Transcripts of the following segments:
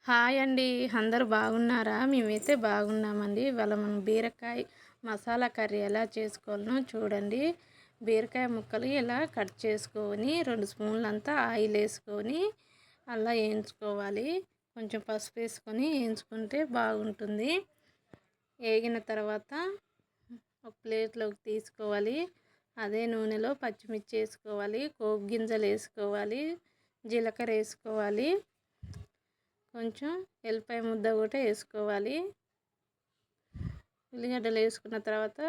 Hi అండి. అందరూ బాగున్నారా? మేమైతే బాగున్నామండి. ఇవాళ మనం బీరకాయ మసాలా కర్రీ ఎలా చేసుకోవాలనో చూడండి. బీరకాయ ముక్కలు ఇలా కట్ చేసుకొని 2 స్పూన్లంతా ఆయిల్ వేసుకొని అలా వేయించుకోవాలి. కొంచెం పసుపు వేసుకొని వేయించుకుంటే బాగుంటుంది. వేగిన తర్వాత ఒక ప్లేట్లోకి తీసుకోవాలి. అదే నూనెలో పచ్చిమిర్చి వేసుకోవాలి, పోపు గింజలు వేసుకోవాలి, జీలకర్ర వేసుకోవాలి, కొంచెం ఎల్లిపాయ ముద్ద కూడా వేసుకోవాలి. ఉల్లిగడ్డలు వేసుకున్న తర్వాత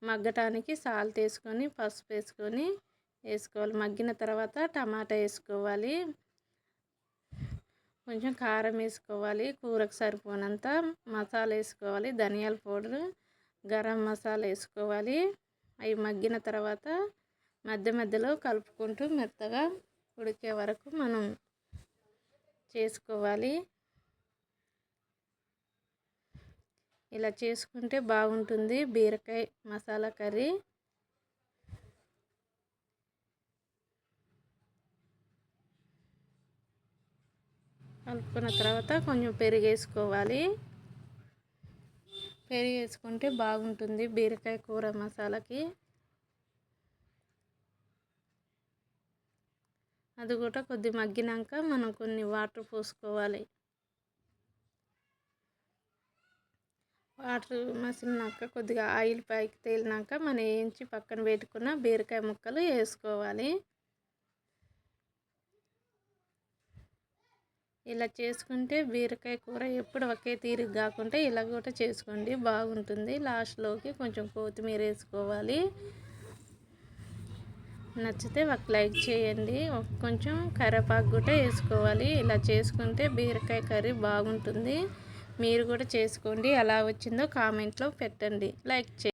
మగ్గటానికి సాల్ట్ వేసుకొని పసుపు వేసుకొని వేసుకోవాలి. మగ్గిన తర్వాత టమాటా వేసుకోవాలి, కొంచెం కారం వేసుకోవాలి, కూరకు సరిపోనంత మసాలా వేసుకోవాలి, ధనియాల పౌడరు, గరం మసాలా వేసుకోవాలి. అవి మగ్గిన తర్వాత మధ్య మధ్యలో కలుపుకుంటూ మెత్తగా ఉడికే వరకు మనం చేసుకోవాలి. ఇలా చేసుకుంటే బాగుంటుంది బీరకాయ మసాలా కర్రీ. కలుపుకున్న తర్వాత కొంచెం పెరుగు వేసుకోవాలి. పెరుగు వేసుకుంటే బాగుంటుంది బీరకాయ కూర మసాలాకి. అది కూడా కొద్ది మగ్గినాక మనం కొన్ని వాటర్ పోసుకోవాలి. వాటర్ మసిలినాక కొద్దిగా ఆయిల్ పైకి తేలినాక మనం వేయించి పక్కన పెట్టుకున్న బీరకాయ ముక్కలు వేసుకోవాలి. ఇలా చేసుకుంటే బీరకాయ కూర ఎప్పుడు ఒకే తీరుగా కాకుండా ఇలా కూడా చేసుకోండి, బాగుంటుంది. లాస్ట్లోకి కొంచెం కొత్తిమీర వేసుకోవాలి. నచ్చితే ఒక లైక్ చేయండి. కొంచెం కరివేపాకు కూడా వేసుకోవాలి. ఇలా చేసుకుంటే బీరకాయ కర్రీ బాగుంటుంది. మీరు కూడా చేసుకోండి. ఎలా వచ్చిందో కామెంట్లో పెట్టండి. లైక్ చేయండి.